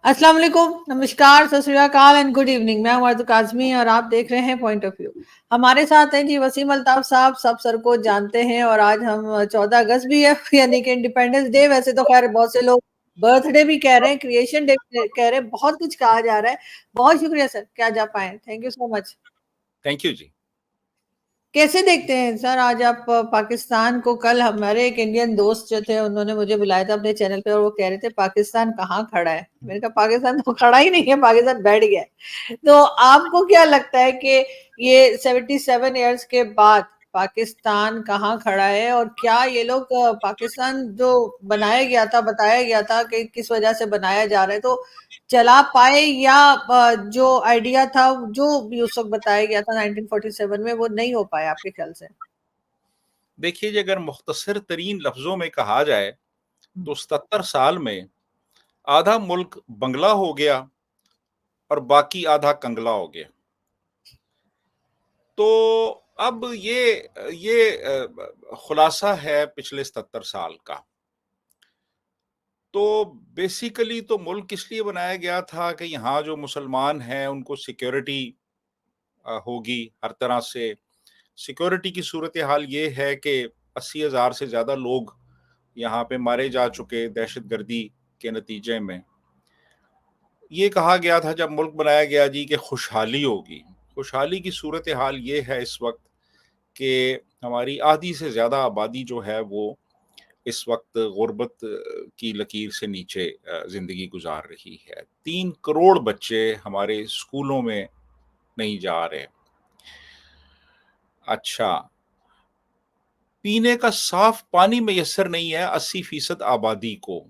अस्सलाम वालेकुम, नमस्कार, सत श्री अकाल एंड गुड इवनिंग। मैं हूं अर्तुक आज़मी और आप देख रहे हैं पॉइंट ऑफ व्यू। हमारे साथ हैं जी वसीम अल्ताफ साहब, सब सर को जानते हैं और आज हम 14 अगस्त भी है यानी कि इंडिपेंडेंस डे। वैसे तो खैर बहुत से लोग बर्थडे भी कह रहे हैं, क्रिएशन डे कह रहे हैं, बहुत कुछ कहा जा रहा है। बहुत शुक्रिया सर, क्या जा पाए, thank you so much. Thank you ji. कैसे देखते हैं सर आज आप पाकिस्तान को? कल हमारे एक इंडियन दोस्त जो थे उन्होंने मुझे बुलाया था अपने चैनल पे और वो कह रहे थे पाकिस्तान कहाँ खड़ा है। मैंने कहा पाकिस्तान तो खड़ा ही नहीं है, पाकिस्तान बैठ गया है। तो आपको क्या लगता है कि ये 77 ईयर्स के बाद पाकिस्तान कहाँ खड़ा है और क्या ये लोग पाकिस्तान जो बनाया गया था, बताया गया था कि किस वजह से बनाया जा रहा है, तो चला पाए या जो आइडिया था जो भी उस वक्त बताया गया था 1947 में वो नहीं हो पाया आपके ख्याल से? देखिए जी, अगर मुख्तसर तरीन लफ्जों में कहा जाए तो 77 साल में आधा मुल्क बंगला हो गया और बाकी आधा कंगला हो गया। तो अब ये खुलासा है पिछले 77 साल का। तो बेसिकली तो मुल्क इसलिए बनाया गया था कि यहाँ जो मुसलमान हैं उनको सिक्योरिटी होगी हर तरह से। सिक्योरिटी की सूरत हाल ये है कि 80,000 से ज़्यादा लोग यहाँ पे मारे जा चुके दहशतगर्दी के नतीजे में। ये कहा गया था जब मुल्क बनाया गया जी कि खुशहाली होगी। खुशहाली की सूरत हाल ये है इस वक्त कि हमारी आधी से ज़्यादा आबादी जो है वो इस वक्त गुर्बत की लकीर से नीचे ज़िंदगी गुजार रही है। 3 करोड़ बच्चे हमारे स्कूलों में नहीं जा रहे। अच्छा, पीने का साफ पानी मैसर नहीं है 80% आबादी को।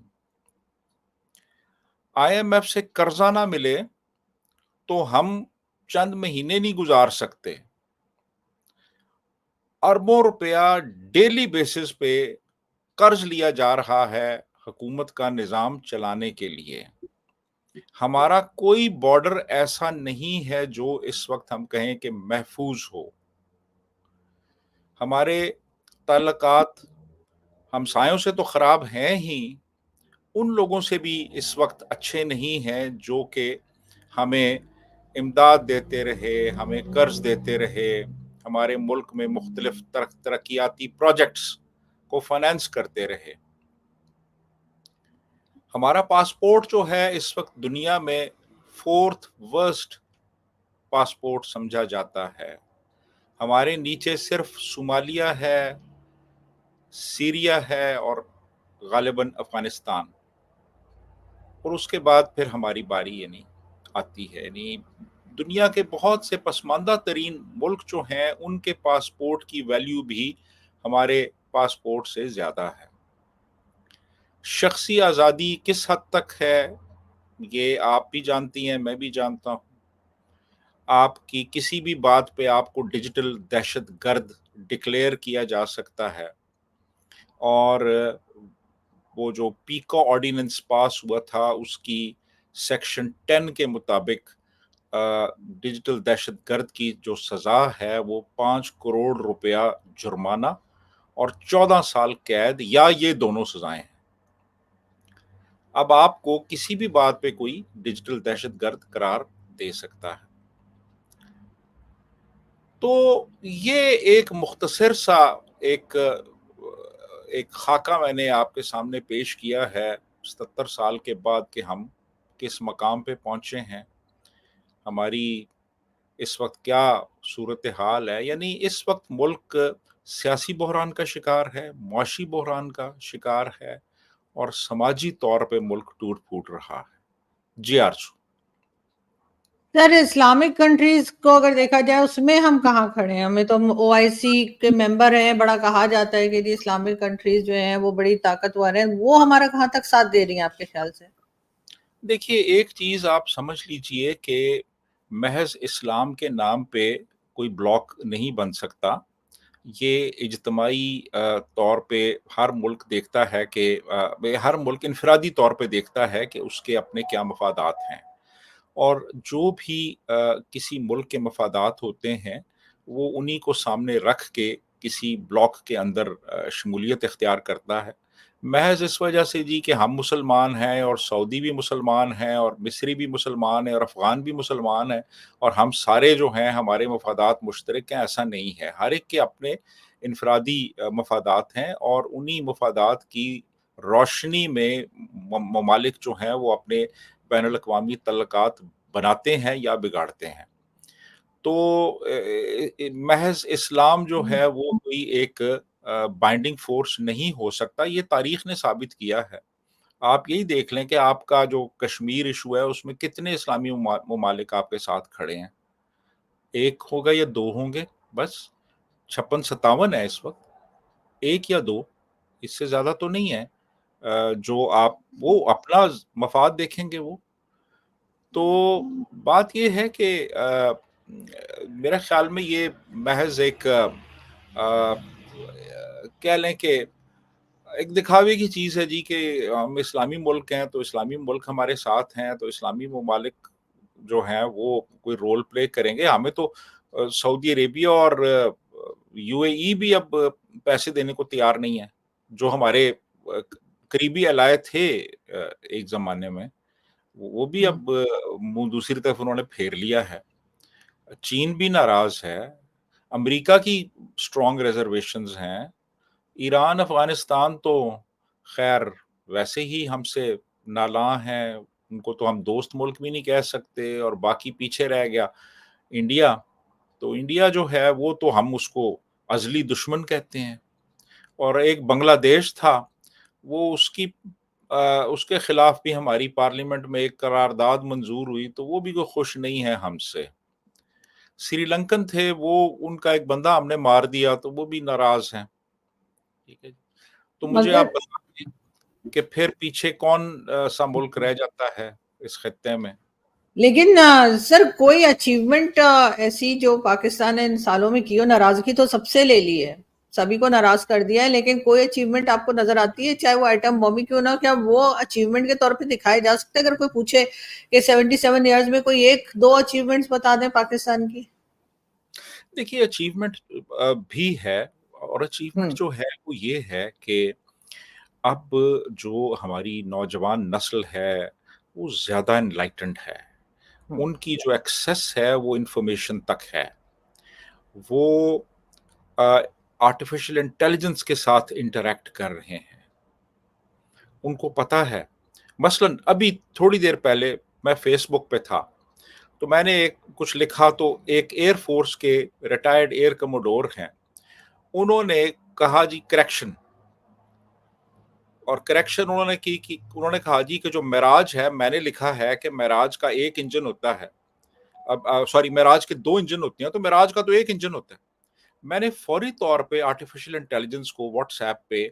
IMF से कर्जा ना मिले तो हम चंद महीने नहीं गुजार सकते। अरबों रुपया डेली बेसिस पे कर्ज लिया जा रहा है हुकूमत का निज़ाम चलाने के लिए। हमारा कोई बॉर्डर ऐसा नहीं है जो इस वक्त हम कहें कि महफूज हो। हमारे ताल्लुकात हमसायों से तो खराब हैं ही, उन लोगों से भी इस वक्त अच्छे नहीं हैं जो कि हमें इमदाद देते रहे, हमें कर्ज देते रहे, हमारे मुल्क में मुख्तलिफ तरक्याती प्रोजेक्ट्स को फाइनेंस करते रहे। हमारा पासपोर्ट जो है इस वक्त दुनिया में 4th वर्स्ट पासपोर्ट समझा जाता है। हमारे नीचे सिर्फ सोमालिया है, सीरिया है और गालिबन अफगानिस्तान, और उसके बाद फिर हमारी बारी यानी आती है। यानी दुनिया के बहुत से पसमानदा तरीन मुल्क जो हैं उनके पासपोर्ट की वैल्यू भी हमारे पासपोर्ट से ज़्यादा है। शख्सी आज़ादी किस हद तक है ये आप भी जानती हैं, मैं भी जानता हूँ। आपकी किसी भी बात पे आपको डिजिटल दहशत गर्द डिक्लेयर किया जा सकता है। और वो जो पीको ऑर्डिनेंस पास हुआ था उसकी सेक्शन 10 के मुताबिक डिजिटल दहशत गर्द की जो सज़ा है वो 5 करोड़ रुपया जुर्माना और 14 साल कैद या ये दोनों सजाएं हैं। अब आपको किसी भी बात पे कोई डिजिटल दहशत गर्द करार दे सकता है। तो ये एक मुख्तसर सा एक एक खाका मैंने आपके सामने पेश किया है 77 साल के बाद कि हम किस मकाम पे पहुंचे हैं, हमारी इस वक्त क्या सूरत हाल है। यानी इस वक्त मुल्क सियासी बहरान का शिकार है, मुआशी बहरान का शिकार है और समाजी तौर पे मुल्क टूट फूट रहा है। जी आरजू। सर इस्लामिक कंट्रीज को अगर देखा जाए उसमें हम कहाँ खड़े हैं? हमें तो ओआईसी के मेंबर हैं, बड़ा कहा जाता है कि जी इस्लामिक कंट्रीज जो हैं वो बड़ी ताकतवर हैं, वो हमारा कहाँ तक साथ दे रही हैं आपके ख्याल से? देखिए, एक चीज़ आप समझ लीजिए कि महज इस्लाम के नाम पे कोई ब्लॉक नहीं बन सकता। ये इज्तमाही तौर पे हर मुल्क देखता है कि हर मुल्क इनफरादी तौर पे देखता है कि उसके अपने क्या मफादात हैं, और जो भी किसी मुल्क के मफादात होते हैं वो उन्हीं को सामने रख के किसी ब्लॉक के अंदर शमूलियत इख्तियार करता है। महज़ इस वजह से जी कि हम मुसलमान हैं और सऊदी भी मुसलमान हैं और मिस्री भी मुसलमान है और अफ़गान भी मुसलमान है और हम सारे जो हैं हमारे मफ़ादात मुश्तरक हैं, ऐसा नहीं है। हर एक के अपने इनफ़रादी मफ़ादात हैं और उन्हीं मफ़ादात की रोशनी में ममालिक जो हैं वो अपने बैनुल-अक़वामी तल्लुकात बनाते हैं या बिगाड़ते हैं। तो महज़ इस्लाम जो है वो कोई एक बाइंडिंग फ़ोर्स नहीं हो सकता, ये तारीख़ ने साबित किया है। आप यही देख लें कि आपका जो कश्मीर इश्यू है, उसमें कितने इस्लामी ममालिक आपके साथ खड़े हैं? 1 होगा या 2 होंगे बस, 56-57 है इस वक़्त, 1 या 2, इससे ज़्यादा तो नहीं है। जो आप वो अपना मफ़ाद देखेंगे वो। तो बात ये है कि मेरे ख़्याल में ये महज़ एक कह लें कि एक दिखावे की चीज़ है जी कि हम इस्लामी मुल्क हैं, तो इस्लामी मुल्क हमारे साथ हैं, तो इस्लामी ममालिक जो हैं वो कोई रोल प्ले करेंगे। हमें तो सऊदी अरेबिया और यूएई भी अब पैसे देने को तैयार नहीं है, जो हमारे करीबी एलाय थे एक ज़माने में, वो भी हुँ। अब मुँह दूसरी तरफ उन्होंने फेर लिया है। चीन भी नाराज़ है, अमेरिका की स्ट्रॉन्ग रिज़र्वेशंस हैं, ईरान, अफ़गानिस्तान तो ख़ैर वैसे ही हमसे नालाँ हैं, उनको तो हम दोस्त मुल्क भी नहीं कह सकते और बाकी पीछे रह गया इंडिया, तो इंडिया जो है वो तो हम उसको अज़ली दुश्मन कहते हैं और एक बांग्लादेश था, वो उसके खिलाफ भी हमारी पार्लियामेंट में एक करारदाद मंज़ूर हुई, तो वो भी कोई खुश नहीं है हमसे। श्रीलंकन थे, वो उनका एक बंदा हमने मार दिया, तो वो भी नाराज़ हैं। ठीक है? तो मुझे आप मगर बताइए कि फिर पीछे कौन सा मुल्क रह जाता है इस खित्ते में? लेकिन सर कोई अचीवमेंट ऐसी जो पाकिस्तान ने इन सालों में की हो, नाराजगी तो सबसे ले ली है, सभी को नाराज कर दिया है, लेकिन कोई अचीवमेंट आपको नजर आती है, चाहे वो आइटम बॉम्ब ही क्यों ना हो, क्या वो अचीवमेंट के तौर पे दिखाए जा सकते हैं? अगर कोई पूछे कि 77 ईयर्स में कोई एक दो अचीवमेंट्स बता दें पाकिस्तान की। देखिए अचीवमेंट भी है और अचीवमेंट हम्म। जो है वो ये है कि अब जो हमारी नौजवान नस्ल है, वो ज़्यादा एनलाइटेंड है। हम्म। उनकी जो एक्सेस है वो इन्फॉर्मेशन तक है। वो आर्टिफ़िशियल इंटेलिजेंस के साथ इंटरैक्ट कर रहे हैं। उनको पता है, मसलन अभी थोड़ी देर पहले मैं फ़ेसबुक पे था, तो मैंने एक कुछ लिखा तो एक एयर फ़ोर्स के रिटायर्ड एयर कमोडोर हैं, उन्होंने कहा जी करेक्शन और करेक्शन उन्होंने की कि उन्होंने कहा जी कि जो मेराज है, मैंने लिखा है कि मेराज का 1 इंजन होता है। अब सॉरी मेराज के 2 इंजन होते हैं, तो मेराज का तो 1 इंजन होता है। मैंने फौरी तौर पे आर्टिफ़िशियल इंटेलिजेंस को व्हाट्सऐप पे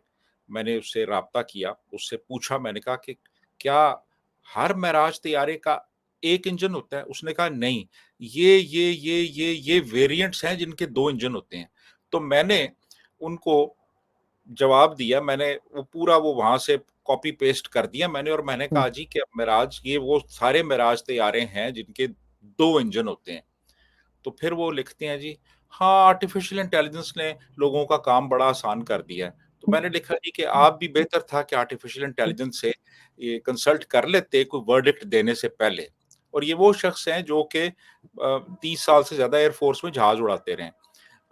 मैंने उससे राब्ता किया, उससे पूछा मैंने कहा कि क्या हर मेराज तैयारे का 1 इंजन होता है? उसने कहा नहीं, ये वेरिएंट्स हैं जिनके 2 इंजन होते हैं। तो मैंने उनको जवाब दिया, मैंने वो पूरा वो वहाँ से कॉपी पेस्ट कर दिया मैंने और मैंने हम्म। कहा जी कि मेराज ये वो सारे मेराज तैयारे हैं जिनके 2 इंजन होते हैं। तो फिर वो लिखते हैं जी, हाँ, आर्टिफ़िशियल इंटेलिजेंस ने लोगों का काम बड़ा आसान कर दिया है। तो मैंने लिखा जी कि आप भी बेहतर था कि आर्टिफ़िशियल इंटेलिजेंस से ये कंसल्ट कर लेते कोई वर्डिक्ट देने से पहले। और ये वो शख्स हैं जो कि 30 साल से ज़्यादा एयर फ़ोर्स में जहाज़ उड़ाते रहे हैं।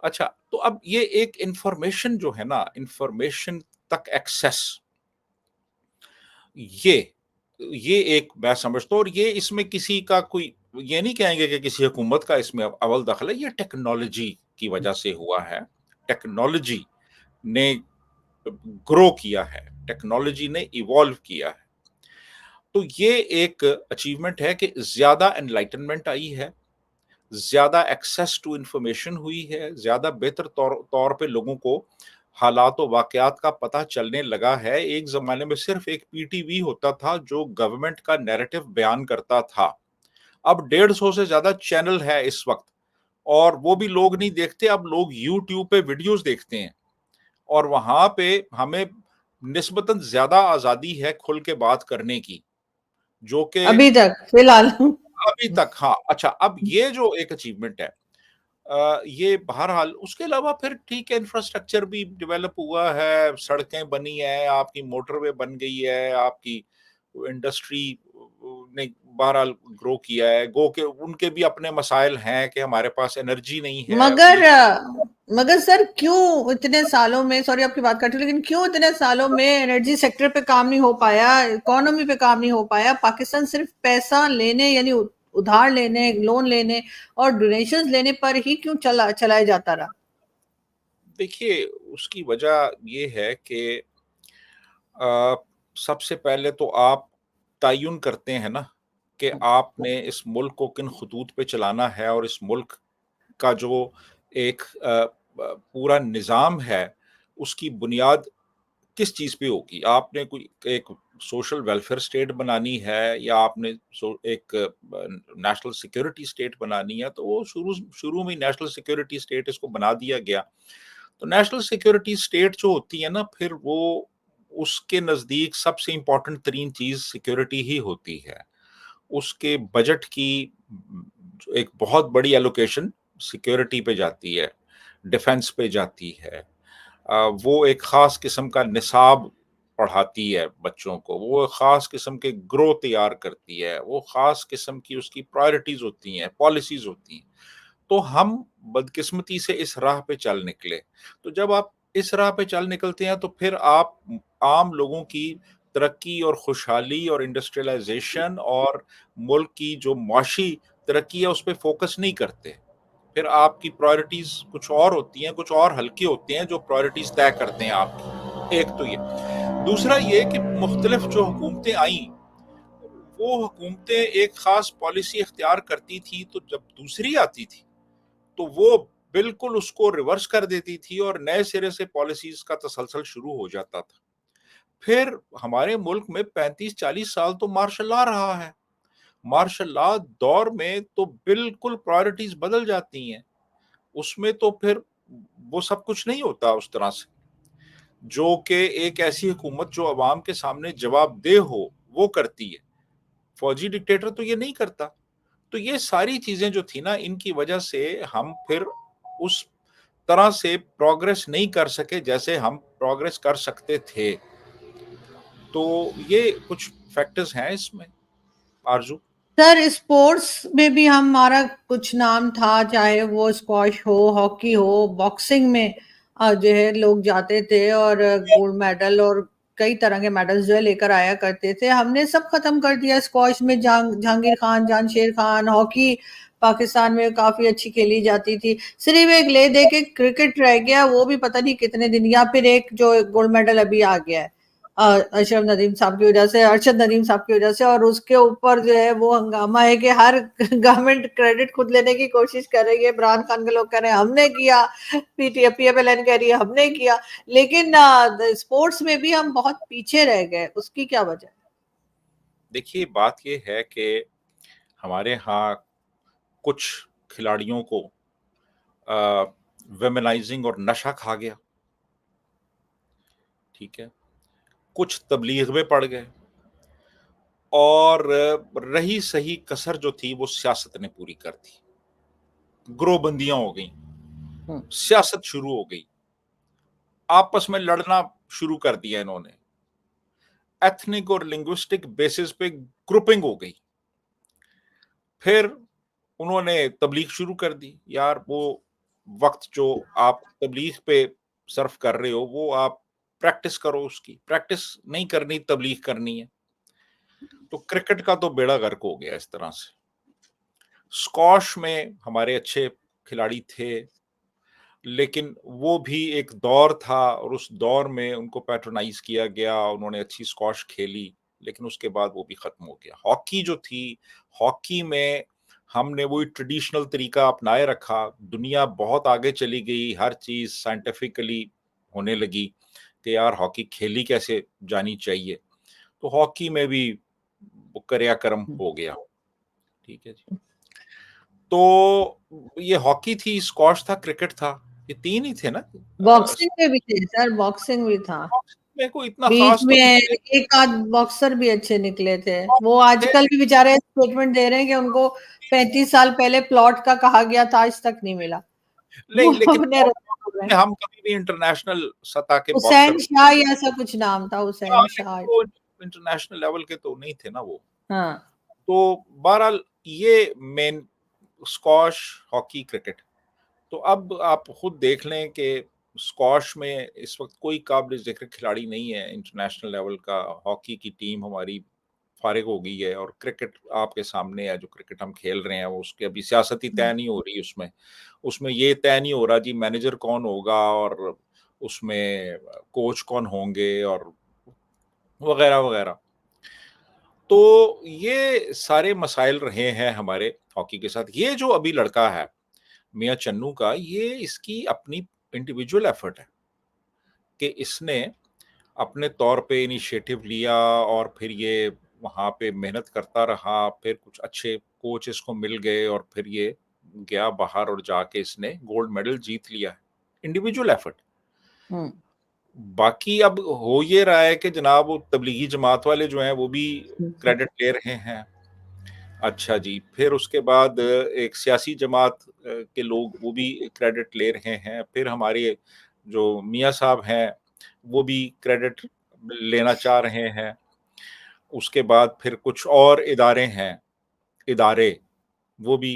अच्छा, तो अब ये एक इन्फॉर्मेशन जो है ना, इन्फॉर्मेशन तक एक्सेस ये ये एक मैं समझता हूँ और ये इसमें किसी का कोई ये नहीं कहेंगे कि किसी हुकूमत का इसमें अव्वल दखल है, ये टेक्नोलॉजी की वजह से हुआ है। टेक्नोलॉजी ने ग्रो किया है, टेक्नोलॉजी ने इवॉल्व किया है। तो ये एक अचीवमेंट है कि ज़्यादा एनलाइटनमेंट आई है, ज़्यादा एक्सेस टू इन्फॉर्मेशन हुई है, ज़्यादा बेहतर तौर तौर पे लोगों को हालात और वाक़यात का पता चलने लगा है। एक ज़माने में सिर्फ़ एक पीटीवी होता था जो गवर्नमेंट का नैरेटिव बयान करता था। अब 150 से ज़्यादा चैनल है इस वक़्त और वो भी लोग नहीं देखते, अब लोग यूट्यूब पे वीडियोज़ देखते हैं और वहाँ पे हमें निस्बतन ज़्यादा आज़ादी है खुल के बात करने की, जो कि अभी तक फिलहाल। अभी तक हाँ, अच्छा अब ये जो एक अचीवमेंट है ये बहरहाल उसके अलावा फिर ठीक है, इंफ्रास्ट्रक्चर भी डेवलप हुआ है, सड़कें बनी हैं, आपकी मोटरवे बन गई है, आपकी इंडस्ट्री ने बहरहाल ग्रो किया है। गो के उनके भी अपने मसाइल हैं कि हमारे पास एनर्जी नहीं है मगर अभी। मगर सर क्यों इतने सालों में, सॉरी आपकी बात काटी, लेकिन क्यों इतने सालों में एनर्जी सेक्टर पे काम नहीं हो पाया, इकोनॉमी पे काम नहीं हो पाया? पाकिस्तान सिर्फ पैसा लेने यानी उधार लेने, लोन लेने और डोनेशंस लेने पर ही क्यों चलाया जाता रहा? देखिए, उसकी वजह ये है कि अ, सबसे पहले तो आप तयन करते हैं ना कि आपने इस मुल्क को किन खतूत पे चलाना है, और इस मुल्क का जो एक पूरा निज़ाम है, उसकी बुनियाद किस चीज़ पे होगी। आपने कोई एक सोशल वेलफेयर स्टेट बनानी है, या आपने एक नेशनल सिक्योरिटी स्टेट बनानी है, तो वो शुरू शुरू में नेशनल सिक्योरिटी स्टेट इसको बना दिया गया। तो नेशनल सिक्योरिटी स्टेट जो होती है ना, फिर वो उसके नज़दीक सबसे इम्पोर्टेंट तरीन चीज़ सिक्योरिटी ही होती है। उसके बजट की एक बहुत बड़ी एलोकेशन सिक्योरिटी पे जाती है, डिफेंस पे जाती है। वो एक ख़ास किस्म का निसाब पढ़ाती है बच्चों को, वो ख़ास किस्म के ग्रो तैयार करती है, वो ख़ास किस्म की उसकी प्रायोरिटीज़ होती हैं, पॉलिसीज़ होती हैं। तो हम बदकिस्मती से इस राह पे चल निकले। तो जब आप इस राह पे चल निकलते हैं, तो फिर आप आम लोगों की तरक्की और खुशहाली और इंडस्ट्रियलाइज़ेशन और मुल्क की जो मुआशी तरक्की है, उस पे फ़ोकस नहीं करते। फिर आपकी प्रायोरिटीज़ कुछ और होती हैं, कुछ और हल्के होते हैं जो प्रायोरिटीज़ तय करते हैं आपकी। एक तो ये। दूसरा ये कि मुख्तलिफ जो हुकूमतें आईं, वो हुकूमतें एक ख़ास पॉलिसी इख्तियार करती थी, तो जब दूसरी आती थी, तो वो बिल्कुल उसको रिवर्स कर देती थी और नए सिरे से पॉलिसीज़ का तसलसल शुरू हो जाता था। फिर हमारे मुल्क में 35-40 साल तो मार्शल लॉ रहा है। मार्शल लॉ दौर में तो बिल्कुल प्रायोरिटीज़ बदल जाती हैं। उसमें तो फिर वो सब कुछ नहीं होता उस तरह से, जो कि एक ऐसी हुकूमत जो अवाम के सामने जवाबदेह हो, वो करती है। फौजी डिक्टेटर तो ये नहीं करता। तो ये सारी चीज़ें जो थी ना, इनकी वजह से हम फिर उस तरह से प्रोग्रेस नहीं कर सके जैसे हम प्रोग्रेस कर सकते थे। तो ये कुछ फैक्टर्स हैं इसमें, आरज़ू। सर स्पोर्ट्स में भी हमारा कुछ नाम था, चाहे वो स्क्वॉश हो, हॉकी हो, बॉक्सिंग में जो है लोग जाते थे और गोल्ड मेडल और कई तरह के मेडल्स जो है लेकर आया करते थे। हमने सब खत्म कर दिया। स्क्वॉश में जहांगीर खान, जामशेद खान, हॉकी पाकिस्तान में काफी अच्छी खेली जाती थी। सिर्फ एक ले दे के क्रिकेट रह गया, वो भी पता नहीं कितने दिन, या फिर एक जो गोल्ड मेडल अभी आ गया है अशरफ नदीम साहब की वजह से, अरशद नदीम साहब की वजह से। और उसके ऊपर जो है वो हंगामा है कि हर गवर्नमेंट क्रेडिट खुद लेने की कोशिश कर रही है। इमरान खान के लोग कह रहे हैं हमने किया, पीएमएलएन कह रही है हमने किया, लेकिन स्पोर्ट्स में भी हम बहुत पीछे रह गए। उसकी क्या वजह? देखिए, बात ये है कि हमारे यहाँ कुछ खिलाड़ियों को वेमेनाइजिंग और नशा खा गया, ठीक है? कुछ तबलीग में पड़ गए, और रही सही कसर जो थी वो सियासत ने पूरी कर दी। ग्रोहबंदियां हो गई, सियासत शुरू हो गई, आपस में लड़ना शुरू कर दिया इन्होंने, एथनिक और लिंग्विस्टिक बेसिस पे ग्रुपिंग हो गई। फिर उन्होंने तबलीग शुरू कर दी। यार, वो वक्त जो आप तबलीग पे सर्फ कर रहे हो, वो आप प्रैक्टिस करो, उसकी प्रैक्टिस नहीं करनी, तबलीग करनी है। तो क्रिकेट का तो बेड़ा गर्क हो गया इस तरह से। स्क्वॉश में हमारे अच्छे खिलाड़ी थे, लेकिन वो भी एक दौर था और उस दौर में उनको पैट्रोनाइज किया गया, उन्होंने अच्छी स्क्वॉश खेली, लेकिन उसके बाद वो भी खत्म हो गया। हॉकी जो थी, हॉकी में हमने वही ट्रेडिशनल तरीका अपनाए रखा। दुनिया बहुत आगे चली गई, हर चीज़ साइंटिफिकली होने लगी कि यार हॉकी खेली कैसे जानी चाहिए। तो हॉकी में भी वो कर्म हो गया। ठीक है जी। तो ये हॉकी थी, स्क्वॉश था, क्रिकेट था, ये तीन ही थे ना। बॉक्सिंग में भी थे सर, बॉक्सिंग भी था मेरे को इतना बीच खास तो में। मुझे एक आध बॉक्सर भी अच्छे निकले थे, वो थे। आजकल भी बेचारे स्टेटमेंट दे रहे हैं कि उनको 35 साल पहले प्लॉट का कहा गया था, आज तक नहीं मिला। वो नहीं, लेकिन अपने रोल कर रहे हैं। हम कभी भी इंटरनेशनल सतह के हुसैन बॉक्सर, शाह या ऐसा कुछ नाम था, हाँ, हुसैन शाह। लेकिन वो इंटरनेशनल लेवल के तो नहीं थे ना वो। हाँ। तो बहरहाल ये मेन स्क्वॉश, हॉकी, क्रिकेट। तो अब आप खुद देख लें कि स्क्वॉश में इस वक़्त कोई काबिल ज़िक्र खिलाड़ी नहीं है इंटरनेशनल लेवल का। हॉकी की टीम हमारी फ़ारिग हो गई है, और क्रिकेट आपके सामने है, जो क्रिकेट हम खेल रहे हैं, वो उसकी अभी सियासत ही हुँ, तय नहीं हो रही उसमें। उसमें ये तय नहीं हो रहा जी मैनेजर कौन होगा, और उसमें कोच कौन होंगे, और वग़ैरह, वग़ैरह। तो ये सारे मसाइल रहे हैं हमारे हॉकी के साथ। ये जो अभी लड़का है, मियाँ चन्नू का, ये इसकी अपनी इंडिविजुअल एफर्ट है कि इसने अपने तौर पे इनिशिएटिव लिया, और फिर ये वहाँ पे मेहनत करता रहा, फिर कुछ अच्छे कोच इसको मिल गए, और फिर ये गया बाहर और जाके इसने गोल्ड मेडल जीत लिया है। Individual effort. हुँ। बाकी अब हो ये रहा है कि जनाब वो तबलीगी जमात वाले जो हैं वो भी क्रेडिट ले रहे हैं। अच्छा जी, फिर उसके बाद एक सियासी जमात के लोग वो भी क्रेडिट ले रहे हैं। फिर हमारे जो मियाँ साहब हैं, वो भी क्रेडिट लेना चाह रहे हैं। उसके बाद फिर कुछ और इदारे, वो भी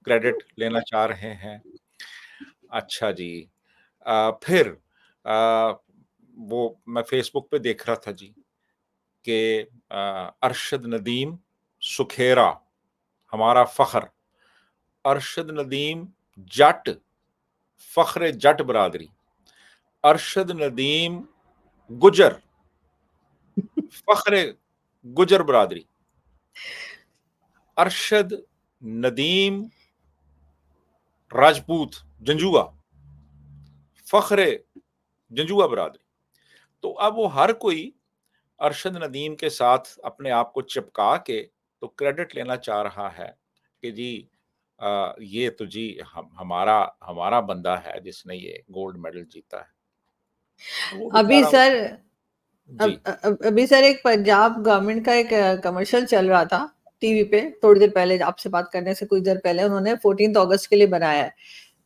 क्रेडिट लेना चाह रहे हैं। अच्छा जी। फिर वो मैं फ़ेसबुक पे देख रहा था जी कि अरशद नदीम सुखेरा, हमारा फ़ख्र, अरशद नदीम जट, फ़ख्र जट बरादरी, अरशद नदीम गुजर, फ़ख्र गुजर बरादरी, अरशद नदीम राजपूत जंजुआ, फ़ख्र जंजुआ बरादरी। तो अब वो हर कोई अरशद नदीम के साथ अपने आप को चिपका के तो क्रेडिट लेना चाह रहा है कि जी ये तो जी हमारा हमारा बंदा है जिसने ये गोल्ड मेडल जीता है। तो वो अभी बेचारा सर जी। अभी सर एक पंजाब गवर्नमेंट का एक कमर्शियल चल रहा था टीवी पे, थोड़ी देर पहले, आपसे बात करने से कुछ देर पहले उन्होंने 14 अगस्त के लिए बनाया है।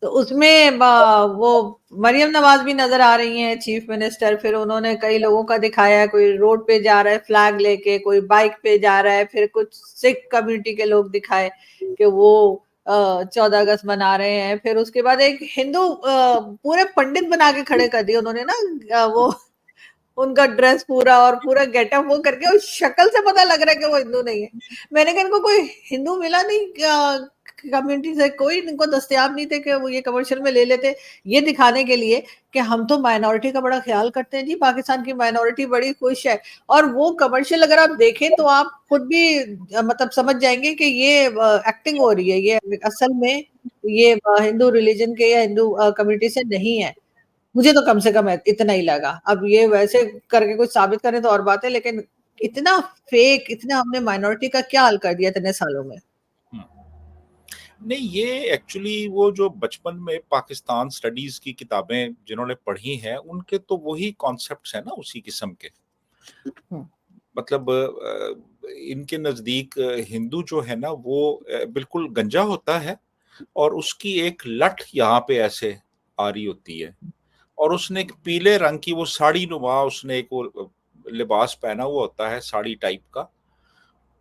तो उसमें वो मरियम नवाज भी नजर आ रही हैं, चीफ मिनिस्टर। फिर उन्होंने कई लोगों का दिखाया है, कोई रोड पे जा रहा है फ्लैग लेके, कोई बाइक पे जा रहा है, फिर कुछ सिख कम्युनिटी के लोग दिखाए कि वो 14 अगस्त मना रहे हैं। फिर उसके बाद एक हिंदू पूरे पंडित बना के खड़े कर दिए उन्होंने ना, वो उनका ड्रेस पूरा और पूरा गेटअप वो करके, उस शक्ल से पता लग रहा है कि वो हिंदू नहीं है। मैंने कहा इनको कोई हिंदू मिला नहीं कम्युनिटी से, कोई इनको दस्तयाब नहीं थे कि वो ये कमर्शियल में ले लेते, ये दिखाने के लिए कि हम तो माइनॉरिटी का बड़ा ख्याल करते हैं जी, पाकिस्तान की माइनॉरिटी बड़ी खुश है। और वो कमर्शियल अगर आप देखें तो आप खुद भी मतलब समझ जाएंगे कि ये एक्टिंग हो रही है, ये असल में ये हिंदू रिलीजन के या हिंदू कम्युनिटी से नहीं है। मुझे तो कम से कम इतना ही लगा। अब ये वैसे करके कुछ साबित करें तो और बात है, लेकिन इतना फेक, इतना हमने माइनॉरिटी का क्या हाल कर दिया इतने सालों में। हम्म। नहीं, ये एक्चुअली वो जो बचपन में पाकिस्तान स्टडीज की किताबें जिन्होंने पढ़ी हैं उनके तो वही कॉन्सेप्ट्स हैं ना उसी किस्म के। हम्म, मतलब इनके नजदीक हिंदू जो है ना वो बिल्कुल गंजा होता है, और उसकी एक लठ यहाँ पे ऐसे आ रही होती है, और उसने एक पीले रंग की वो साड़ी नुमा उसने एक वो लिबास पहना हुआ होता है साड़ी टाइप का,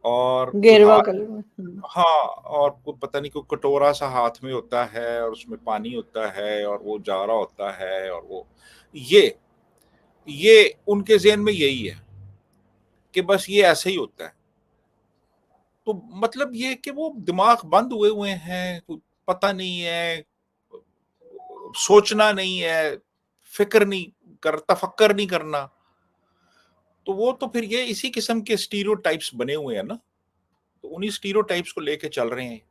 और कोई गेरवा हाथ, कलर में। हाँ, और कोई पता नहीं कोई कटोरा सा हाथ में होता है और उसमें पानी होता है और वो जा रहा होता है, और वो ये ये उनके ज़हन में यही है कि बस ये ऐसे ही होता है। तो मतलब ये कि वो दिमाग बंद हुए हुए हैं, कुछ पता नहीं है, सोचना नहीं है, फ़िक्र नहीं तफक्कर नहीं करना। तो वो तो फिर ये इसी किस्म के स्टीरियोटाइप्स बने हुए हैं ना, तो उन्हीं स्टीरियोटाइप्स को लेके चल रहे हैं।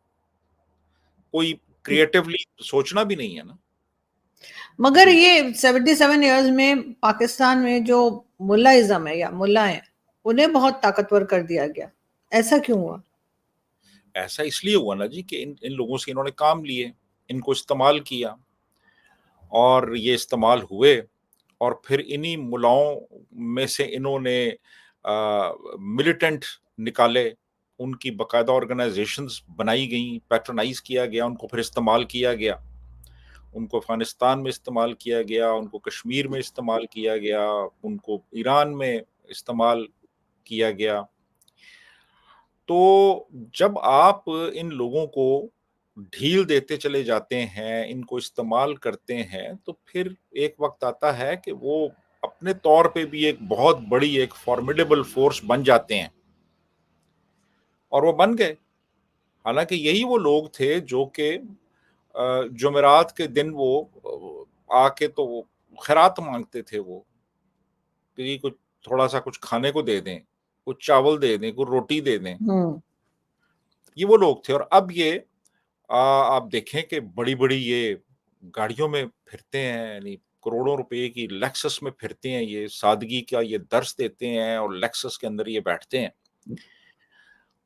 कोई क्रिएटिवली सोचना भी नहीं है ना। मगर जी। ये 77 इयर्स में पाकिस्तान में जो मुल्लाइज्म है या मुल्ला है, उन्हें बहुत ताकतवर कर दिया गया। ऐसा क्यों हुआ? ऐसा इसलिए हुआ ना जी कि इन इन लोगों से इन्होंने काम लिए, इनको इस्तेमाल किया, और ये इस्तेमाल हुए, और फिर इन्हीं मुलाओं में से इन्होंने मिलिटेंट निकाले, उनकी बाकायदा ऑर्गेनाइजेशंस बनाई गई, पैट्रोनाइज किया गया, उनको फिर इस्तेमाल किया गया, उनको अफगानिस्तान में इस्तेमाल किया गया, उनको कश्मीर में इस्तेमाल किया गया, उनको ईरान में इस्तेमाल किया गया। तो जब आप इन लोगों को ढील देते चले जाते हैं, इनको इस्तेमाल करते हैं, तो फिर एक वक़्त आता है कि वो अपने तौर पे भी एक बहुत बड़ी एक फ़ॉर्मिडेबल फ़ोर्स बन जाते हैं, और वो बन गए। हालाँकि यही वो लोग थे जो कि जुमेरात के दिन वो आके तो वो खैरात माँगते थे वो, कि कुछ थोड़ा-सा कुछ खाने को दे दें, कुछ चावल दे दें, कुछ रोटी दे दें। हम्म। ये वो लोग थे, और अब ये आप देखें कि बड़ी-बड़ी ये गाड़ियों में फिरते हैं, यानी करोड़ों रुपए की लेक्सस में फिरते हैं, ये सादगी का ये दर्स देते हैं और लेक्सस के अंदर ये बैठते हैं।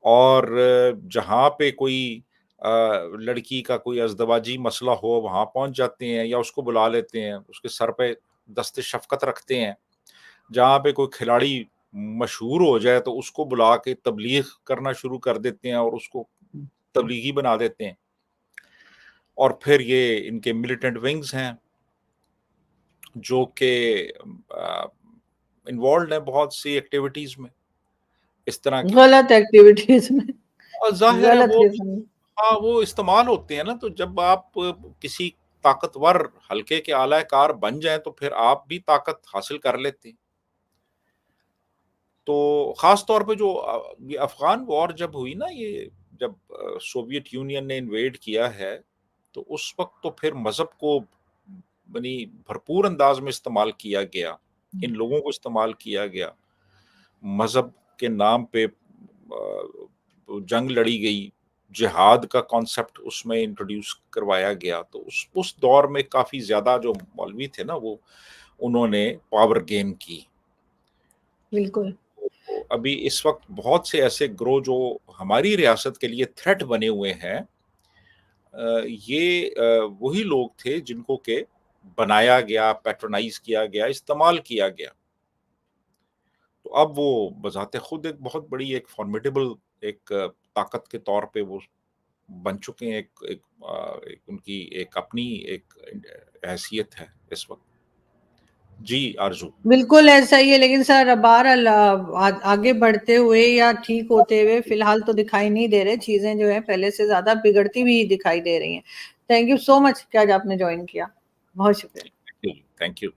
और जहाँ पे कोई लड़की का कोई अज़दवाजी मसला हो, वहाँ पहुँच जाते हैं या उसको बुला लेते हैं, उसके सर पे दस्ते शफ़क़त रखते हैं। जहाँ पे कोई खिलाड़ी मशहूर हो जाए, तो उसको बुला के तबलीग करना शुरू कर देते हैं और उसको तबलीगी बना देते हैं। और फिर ये इनके मिलिटेंट विंग्स हैं, जो कि अ, इन्वॉल्व्ड हैं बहुत सी एक्टिविटीज़ में, इस तरह की। गलत एक्टिविटीज में, और ज़ाहिर है गलत वो, किस्म। हाँ, वो इस्तेमाल होते हैं ना, तो जब आप किसी ताकतवर हल्के के आला-कार बन जाएँ, तो फिर आप भी ताकत हासिल कर लेते हैं। तो ख़ास तौर पे जो ये अफ़गान वॉर जब हुई ना, ये जब सोवियत यूनियन ने इन्वेड किया है, तो उस वक़्त तो फिर मज़हब को बड़ी भरपूर अंदाज़ में इस्तेमाल किया गया। इन लोगों को इस्तेमाल किया गया। मज़हब के नाम पे जंग लड़ी गई, जिहाद का कॉन्सेप्ट उसमें इंट्रोड्यूस करवाया गया। तो उस दौर में काफ़ी ज़्यादा जो मौलवी थे ना, वो उन्होंने पावर गेन की। बिल्कुल। तो अभी इस वक़्त बहुत से ऐसे ग्रोह जो हमारी रियासत के लिए थ्रेट बने हुए हैं, ये वही लोग थे जिनको के बनाया गया, पैट्रोनाइज़ किया गया, इस्तेमाल किया गया। तो अब वो बज़ाते खुद एक बहुत बड़ी एक फ़ॉर्मिडेबल एक ताकत के तौर पे वो बन चुके हैं। एक उनकी एक अपनी एक हैसियत है इस वक़्त। जी, आरज़ू। बिल्कुल ऐसा ही है, लेकिन सर बहरहाल आगे बढ़ते हुए या ठीक होते हुए फिलहाल तो दिखाई नहीं दे रहे, चीजें जो है पहले से ज्यादा बिगड़ती हुई दिखाई दे रही हैं। थैंक यू सो मच कि आज आपने ज्वाइन किया, बहुत शुक्रिया। Thank you.